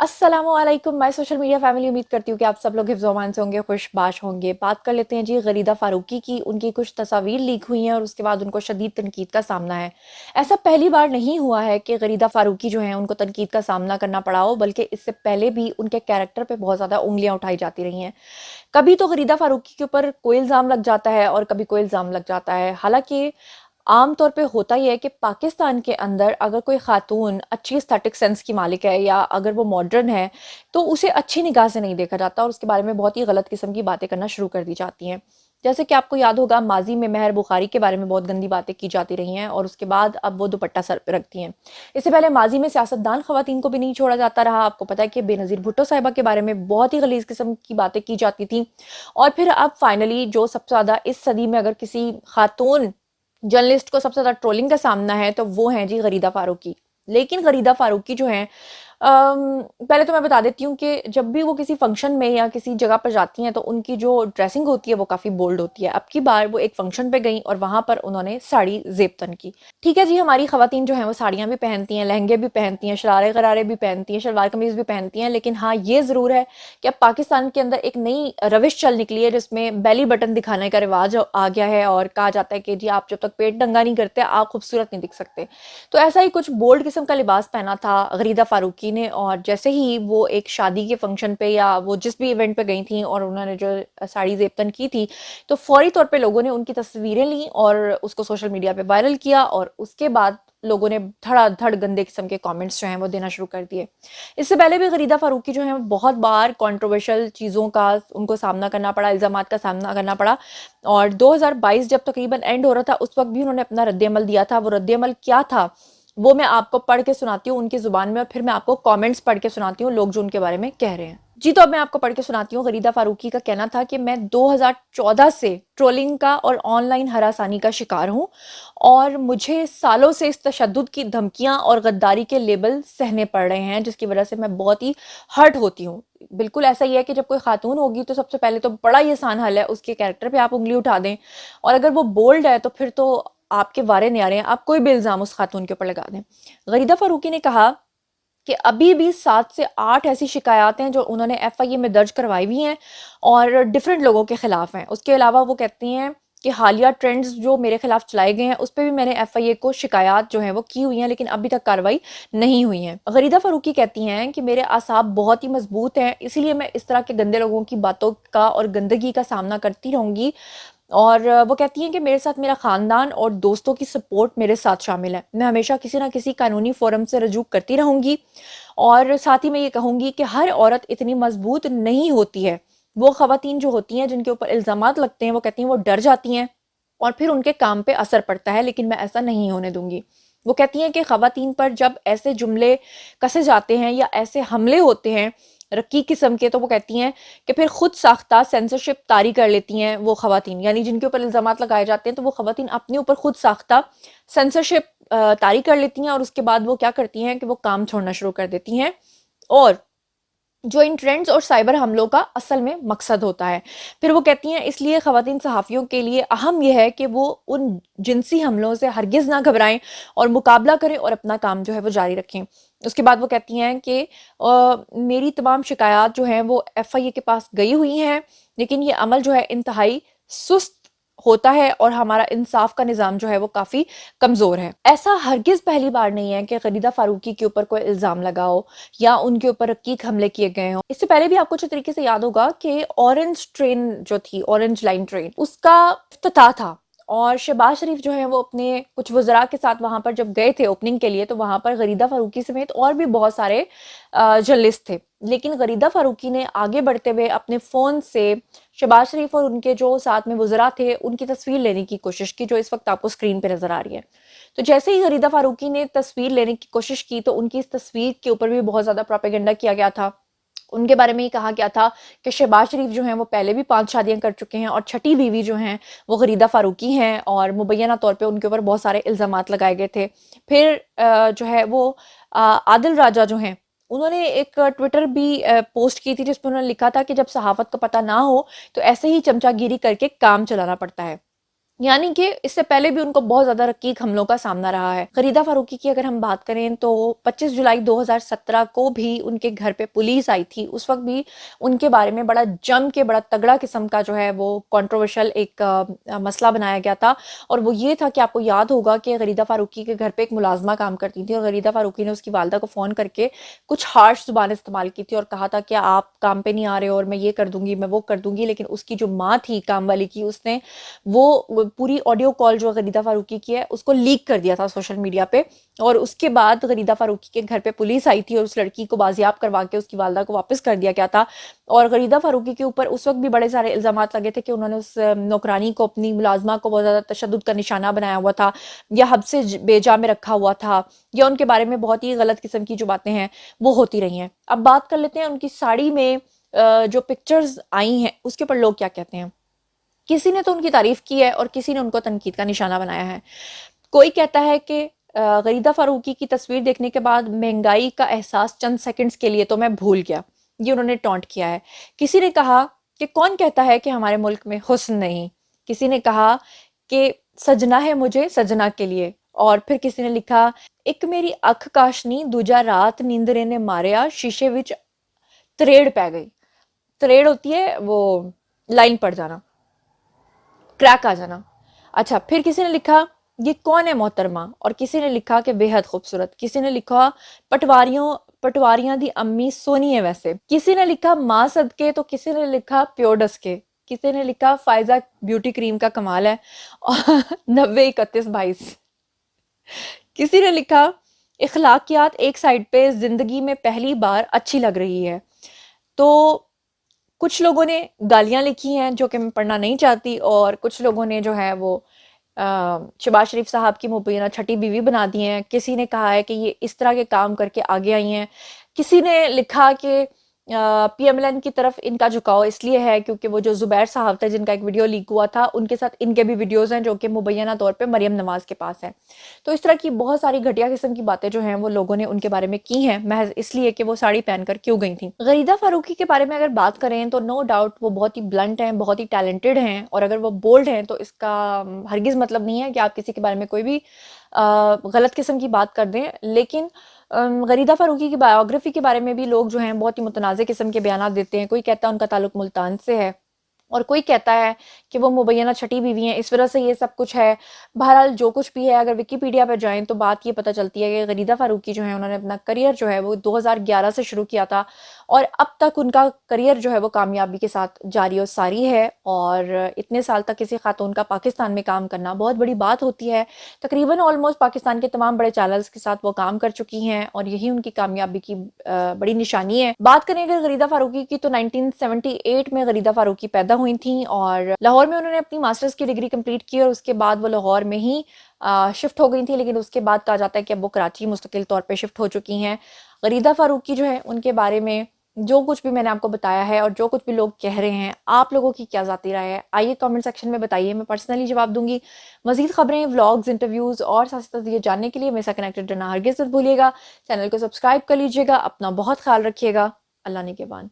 अस्सलाम वालेकुम my social media family. उम्मीद करती हूँ कि आप सब लोग हिफ्ज़ अमान से होंगे, खुशबाश होंगे। बात कर लेते हैं जी गरीदा फ़ारूकी की। उनकी कुछ तस्वीर लीक हुई हैं और उसके बाद उनको शदीद तनकीद का सामना है। ऐसा पहली बार नहीं हुआ है कि गरीदा फ़ारूकी जो हैं उनको तनकीद का सामना करना पड़ा हो, बल्कि इससे पहले भी उनके कैरेक्टर पे बहुत ज़्यादा उँगलियाँ उठाई जाती रही हैं। कभी तो गरीदा फ़ारूकी के ऊपर कोई इल्ज़ाम लग जाता है और कभी कोई इल्ज़ाम लग जाता है। हालाँकि आम तौर पे होता ये है कि पाकिस्तान के अंदर अगर कोई ख़ातून अच्छी एस्थेटिक सेंस की मालिक है या अगर वो मॉडर्न है, तो उसे अच्छी निगाह से नहीं देखा जाता और उसके बारे में बहुत ही गलत किस्म की बातें करना शुरू कर दी जाती हैं। जैसे कि आपको याद होगा, माज़ी में महर बुखारी के बारे में बहुत गंदी बातें की जाती रही हैं और उसके बाद अब वो दुपट्टा सर पे रखती हैं। इससे पहले माज़ी में सियासतदान ख़वातीन को भी नहीं छोड़ा जाता रहा। आपको पता है कि बेनज़ीर भुट्टो साहिबा के बारे में बहुत ही गलीज़ किस्म की बातें की जाती थी। और फिर अब फाइनली जो सबसे ज़्यादा इस सदी में अगर किसी खातून जर्नलिस्ट को सबसे ज़्यादा ट्रोलिंग का सामना है, तो वो हैं जी गरीदा फ़ारूकी। लेकिन गरीदा फ़ारूकी जो हैं, पहले तो मैं बता देती हूँ कि जब भी वो किसी फंक्शन में या किसी जगह पर जाती हैं, तो उनकी जो ड्रेसिंग होती है वो काफ़ी बोल्ड होती है। अब की बार वो एक फंक्शन पे गईं और वहाँ पर उन्होंने साड़ी ज़ेब तन की। ठीक है जी, हमारी ख़वातीन जो हैं वो साड़ियाँ भी पहनती हैं, लहंगे भी पहनती हैं, शरारे-गरारे भी पहनती हैं, शलवार कमीज़ भी पहनती हैं। लेकिन हाँ, ये ज़रूर है कि अब पाकिस्तान के अंदर एक नई रविश चल निकली है जिसमें बेली बटन दिखाने का रिवाज आ गया है और कहा जाता है कि जी आप जब तक पेट नंगा नहीं करते आप खूबसूरत नहीं दिख सकते। तो ऐसा ही कुछ बोल्ड किस्म का लिबास पहना था गरीदा फ़ारूकी ने, और जैसे ही वो एक शादी के फंक्शन पे या वो जिस भी इवेंट पे गई थी और उन्होंने जो साड़ी ज़ेबतन की थी, तो फौरी तौर पे लोगों ने उनकी तस्वीरें ली और उसको सोशल मीडिया पे वायरल किया और उसके बाद लोगों ने धड़ाधड़ गंदे किस्म के कमेंट्स जो हैं वो देना शुरू कर दिए। इससे पहले भी गरीदा फ़ारूकी जो हैं बहुत बार कंट्रोवर्शियल चीज़ों का उनको सामना करना पड़ा, इल्ज़ामात का सामना करना पड़ा। और 2022 जब तकरीबन एंड हो रहा था, उस वक़्त भी उन्होंने अपना रद्द-ए-अमल दिया था। वो रद्द-ए-अमल क्या था, वो मैं आपको पढ़ के सुनाती हूँ उनकी ज़ुबान में और फिर मैं आपको कमेंट्स पढ़ के सुनाती हूँ, लोग जो उनके बारे में कह रहे हैं। जी, तो अब मैं आपको पढ़ के सुनाती हूँ। गरीदा फ़ारूकी का कहना था कि मैं 2014 से ट्रोलिंग का और ऑनलाइन हरासानी का शिकार हूँ और मुझे सालों से इस तशद्दुद की धमकियाँ और गद्दारी के लेबल सहने पड़ रहे हैं, जिसकी वजह से मैं बहुत ही हर्ट होती हूँ। बिल्कुल ऐसा ही है कि जब कोई खातून होगी तो सबसे पहले तो बड़ा ही आसान हल है उसके कैरेक्टर पे आप उँगली उठा दें, और अगर वो बोल्ड है तो फिर तो आपके वारे न्यारे हैं, आप कोई भी इल्ज़ाम उस खातून के ऊपर लगा दें। गरीदा फ़ारूकी ने कहा कि अभी भी 7 से 8 ऐसी शिकायत हैं जो उन्होंने एफआईए में दर्ज करवाई हुई हैं और डिफरेंट लोगों के खिलाफ हैं। उसके अलावा वो कहती हैं कि हालिया ट्रेंड्स जो मेरे खिलाफ चलाए गए हैं उस पे भी मैंने एफआईए को शिकायत जो है वो की हुई हैं, लेकिन अभी तक कार्रवाई नहीं हुई है। गरीदा फ़ारूकी कहती हैं कि मेरे आसाब बहुत ही मजबूत हैं, इसलिए मैं इस तरह के गंदे लोगों की बातों का और गंदगी का सामना करती रहूंगी। और वो कहती हैं कि मेरे साथ मेरा ख़ानदान और दोस्तों की सपोर्ट मेरे साथ शामिल है। मैं हमेशा किसी ना किसी कानूनी फ़ोरम से रजू करती रहूँगी और साथ ही मैं ये कहूँगी कि हर औरत इतनी मज़बूत नहीं होती है। वो ख़वातीन जो होती हैं जिनके ऊपर इल्ज़ामात लगते हैं, वो कहती हैं वो डर जाती हैं और फिर उनके काम पे असर पड़ता है, लेकिन मैं ऐसा नहीं होने दूँगी। वो कहती हैं कि ख़वातीन पर जब ऐसे जुमले कसे जाते हैं या ऐसे हमले होते हैं रकीक किस्म के, तो वो कहती हैं कि फिर खुद साख्ता सेंसरशिप तारी कर लेती हैं वो ख़वातीन, यानी जिनके ऊपर इल्ज़ामात लगाए जाते हैं तो वो ख़वातीन अपने ऊपर खुद साख्ता सेंसरशिप तारी कर लेती हैं और उसके बाद वो क्या करती हैं कि वो काम छोड़ना शुरू कर देती हैं। और जो इन ट्रेंड्स और साइबर हमलों का असल में मकसद होता है। फिर वो कहती हैं इसलिए ख़वातीन सहाफ़ियों के लिए अहम यह है कि वो उन जिनसी हमलों से हरगिज़ ना घबराएं और मुकाबला करें और अपना काम जो है वो जारी रखें। उसके बाद वो कहती हैं कि मेरी तमाम शिकायत जो हैं वो एफआईए के पास गई हुई हैं, लेकिन ये अमल जो है इंतहाई सुस्त होता है और हमारा इंसाफ का निज़ाम जो है वो काफ़ी कमज़ोर है। ऐसा हरगिज़ पहली बार नहीं है कि गरीदा फ़ारूकी के ऊपर कोई इल्ज़ाम लगा हो या उनके ऊपर रकीक हमले किए गए हों। इससे पहले भी आपको अच्छे तरीके से याद होगा कि ऑरेंज ट्रेन जो थी, ऑरेंज लाइन ट्रेन, उसका इफ्तिताह था और शहबाज शरीफ जो है वो अपने कुछ वज़रा के साथ वहाँ पर जब गए थे ओपनिंग के लिए, तो वहाँ पर गरीदा फ़ारूकी समेत और भी बहुत सारे जर्नलिस्ट थे। लेकिन गरीदा फ़ारूकी ने आगे बढ़ते हुए अपने फ़ोन से शहबाज शरीफ और उनके जो साथ में वज़रा थे उनकी तस्वीर लेने की कोशिश की, जो इस वक्त आपको स्क्रीन पे नज़र आ रही है। तो जैसे ही गरीदा फ़ारूकी ने तस्वीर लेने की कोशिश की तो उनकी इस तस्वीर के ऊपर भी बहुत ज़्यादा प्रोपेगेंडा किया गया था। उनके बारे में ये कहा गया था कि शहबाज शरीफ जो हैं वो पहले भी 5 शादियां कर चुके हैं और छठी बीवी जो हैं वो गरीदा फ़ारूकी हैं और मुबैना तौर पे उनके ऊपर बहुत सारे इल्ज़ामात लगाए गए थे। फिर जो है वो आदिल राजा जो हैं, उन्होंने एक ट्विटर भी पोस्ट की थी जिसमें उन्होंने लिखा था कि जब सहाफ़त का पता ना हो तो ऐसे ही चमचागिरी करके काम चलाना पड़ता है। یعنی کہ اس سے پہلے بھی ان کو بہت زیادہ رقیق حملوں کا سامنا رہا ہے۔ غریدہ فاروقی کی اگر ہم بات کریں تو 25 جولائی 2017 کو بھی ان کے گھر پہ پولیس آئی تھی، اس وقت بھی ان کے بارے میں بڑا جم کے بڑا تگڑا قسم کا جو ہے وہ کنٹروورشل ایک مسئلہ بنایا گیا تھا، اور وہ یہ تھا کہ آپ کو یاد ہوگا کہ غریدہ فاروقی کے گھر پہ ایک ملازمہ کام کرتی تھی، اور غریدہ فاروقی نے اس کی والدہ کو فون کر کے کچھ ہارش زبان استعمال کی تھی اور کہا تھا کہ آپ کام پہ نہیں آ رہے اور میں یہ کر دوں گی، میں وہ کر دوں گی۔ لیکن اس کی جو ماں تھی کام والی کی، اس نے وہ پوری آڈیو کال جو غریدہ فاروقی کی ہے اس کو لیک کر دیا تھا سوشل میڈیا پہ، اور اس کے بعد غریدہ فاروقی کے گھر پہ پولیس آئی تھی اور اس لڑکی کو بازیاب کروا کے اس کی والدہ کو واپس کر دیا گیا تھا۔ اور غریدہ فاروقی کے اوپر اس وقت بھی بڑے سارے الزامات لگے تھے کہ انہوں نے اس نوکرانی کو، اپنی ملازمہ کو بہت زیادہ تشدد کا نشانہ بنایا ہوا تھا، یا حد سے بے جا میں رکھا ہوا تھا، یا ان کے بارے میں بہت ہی غلط قسم کی جو باتیں ہیں وہ ہوتی رہی ہیں۔ اب بات کر لیتے ہیں ان کی ساڑی میں جو پکچرز آئی ہیں اس کے اوپر لوگ کیا کہتے ہیں۔ کسی نے تو ان کی تعریف کی ہے اور کسی نے ان کو تنقید کا نشانہ بنایا ہے۔ کوئی کہتا ہے کہ غریدہ فاروقی کی تصویر دیکھنے کے بعد مہنگائی کا احساس چند سیکنڈز کے لیے تو میں بھول گیا، یہ انہوں نے ٹونٹ کیا ہے۔ کسی نے کہا کہ کون کہتا ہے کہ ہمارے ملک میں حسن نہیں، کسی نے کہا کہ سجنا ہے مجھے سجنا کے لیے، اور پھر کسی نے لکھا ایک میری اکھ کاشنی دوجا رات نیندرے نے ماریا شیشے وچ تریڑ پہ گئی۔ تریڑ ہوتی ہے وہ لائن پڑ جانا، کریک آ جانا۔ اچھا، پھر کسی نے لکھا یہ کون ہے محترمہ، اور کسی نے لکھا کہ بے حد خوبصورت، کسی نے لکھا پٹواریاں دی امی سونی ہے ویسے، کسی نے لکھا ماں صدقے، تو کسی نے لکھا پیو ڈس کے، کسی نے لکھا فائزہ بیوٹی کریم کا کمال ہے، 90 31 22، کسی نے لکھا اخلاقیات ایک سائڈ پہ زندگی میں پہلی بار اچھی لگ رہی ہے۔ تو کچھ لوگوں نے گالیاں لکھی ہیں جو کہ میں پڑھنا نہیں چاہتی، اور کچھ لوگوں نے جو ہے وہ شہباز شریف صاحب کی مبینہ چھٹی بیوی بنا دی ہیں۔ کسی نے کہا ہے کہ یہ اس طرح کے کام کر کے آگے آئی ہیں۔ کسی نے لکھا کہ پی ایم ایل این کی طرف ان کا جھکاؤ اس لیے ہے کیونکہ وہ جو زبیر صاحب تھے جن کا ایک ویڈیو لیک ہوا تھا، ان کے ساتھ ان کے بھی ویڈیوز ہیں جو کہ مبینہ طور پہ مریم نواز کے پاس ہیں۔ تو اس طرح کی بہت ساری گھٹیا قسم کی باتیں جو ہیں وہ لوگوں نے ان کے بارے میں کی ہیں، محض اس لیے کہ وہ ساڑی پہن کر کیوں گئی تھیں۔ غریدہ فاروقی کے بارے میں اگر بات کریں تو نو ڈاؤٹ وہ بہت ہی بلنٹ ہیں، بہت ہی ٹیلنٹڈ ہیں، اور اگر وہ بولڈ ہیں تو اس کا ہرگز مطلب نہیں ہے کہ آپ کسی کے بارے میں کوئی بھی غلط قسم کی بات کر دیں۔ لیکن غریدہ فاروقی کی بایوگرافی کے بارے میں بھی لوگ جو ہیں بہت ہی متنازع قسم کے بیانات دیتے ہیں۔ کوئی کہتا ہے ان کا تعلق ملتان سے ہے، اور کوئی کہتا ہے کہ وہ مبینہ چھٹی بیوی ہیں، اس وجہ سے یہ سب کچھ ہے۔ بہرحال جو کچھ بھی ہے، اگر ویکیپیڈیا پہ جائیں تو بات یہ پتہ چلتی ہے کہ غریدہ فاروقی جو ہیں انہوں نے اپنا کریئر جو ہے وہ 2011 سے شروع کیا تھا، اور اب تک ان کا کریئر جو ہے وہ کامیابی کے ساتھ جاری و ساری ہے، اور اتنے سال تک کسی خاتون کا پاکستان میں کام کرنا بہت بڑی بات ہوتی ہے۔ تقریباً آلموسٹ پاکستان کے تمام بڑے چینلز کے ساتھ وہ کام کر چکی ہیں، اور یہی ان کی کامیابی کی بڑی نشانی ہے۔ بات کریں اگر غریدہ فاروقی کی تو 1978 میں غریدہ فاروقی پیدا ہوئی تھیں، اور لاہور میں انہوں نے اپنی ماسٹرز کی ڈگری کمپلیٹ کی، اور اس کے بعد وہ لاہور میں ہی شفٹ ہو گئی تھی، لیکن اس کے بعد کہا جاتا ہے کہ اب وہ کراچی مستقل طور پہ شفٹ ہو چکی ہیں۔ غریدہ فاروقی جو ہے ان کے بارے میں جو کچھ بھی میں نے آپ کو بتایا ہے اور جو کچھ بھی لوگ کہہ رہے ہیں، آپ لوگوں کی کیا ذاتی رائے ہے؟ آئیے کامنٹ سیکشن میں بتائیے، میں پرسنلی جواب دوں گی۔ مزید خبریں، ولاگز، انٹرویوز اور ساتھ ساتھ یہ جاننے کے لیے میرے ساتھ کنیکٹڈ رہنا ہرگز مت بھولیے گا۔ چینل کو سبسکرائب کر لیجیے گا، اپنا بہت خیال رکھیے گا۔ اللہ نگہبان۔